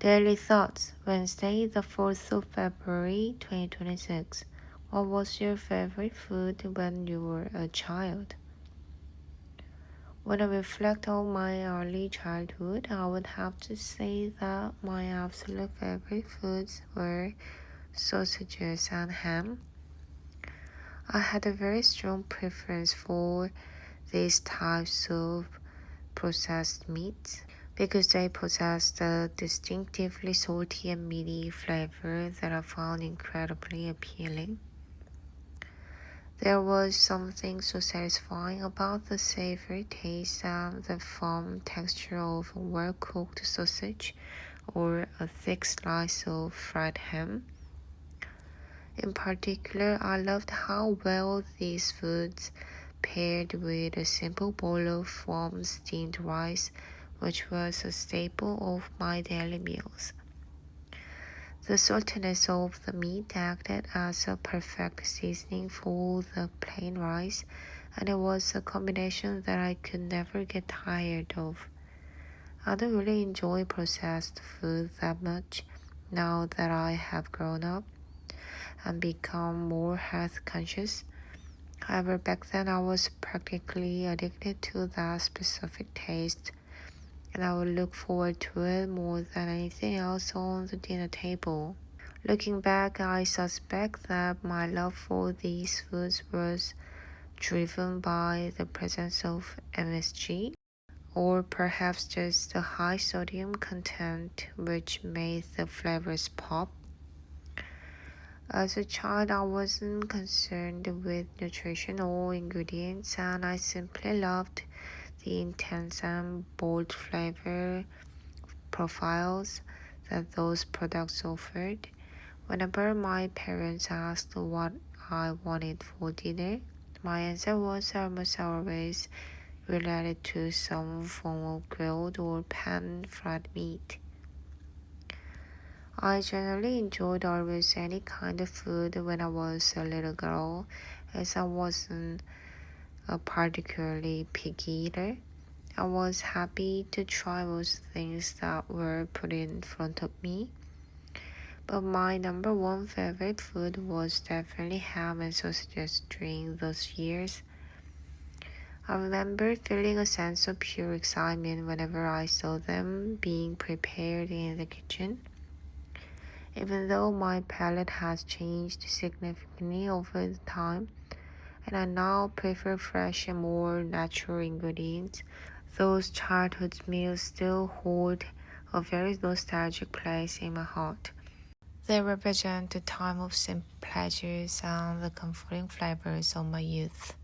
Daily Thoughts, Wednesday, the 4th of February, 2026. What was your favorite food when you were a child? When I reflect on my early childhood, I would have to say that my absolute favorite foods were sausages and ham. I had a very strong preference for these types of processed meats because they possessed a distinctively salty and meaty flavor that I found incredibly appealing. There was something so satisfying about the savory taste and the firm texture of a well-cooked sausage or a thick slice of fried ham. In particular, I loved how well these foods paired with a simple bowl of warm steamed rice, which was a staple of my daily meals. The saltiness of the meat acted as a perfect seasoning for the plain rice, and it was a combination that I could never get tired of. I don't really enjoy processed food that much now that I have grown up and become more health conscious. However, back then I was practically addicted to that specific taste, and I would look forward to it more than anything else on the dinner table. Looking back, I suspect that my love for these foods was driven by the presence of MSG, or perhaps just the high sodium content which made the flavors pop. As a child, I wasn't concerned with nutrition or ingredients, and I simply loved the intense and bold flavor profiles that those products offered. Whenever my parents asked what I wanted for dinner, my answer was almost always related to some form of grilled or pan-fried meat. I generally enjoyed almost any kind of food when I was a little girl, as I wasn't a particularly picky eater. I was happy to try most things that were put in front of me. But my number one favorite food was definitely ham and sausages during those years. I remember feeling a sense of pure excitement whenever I saw them being prepared in the kitchen. Even though my palate has changed significantly over the time, and I now prefer fresh and more natural ingredients, those childhood meals still hold a very nostalgic place in my heart. They represent a time of simple pleasures and the comforting flavors of my youth.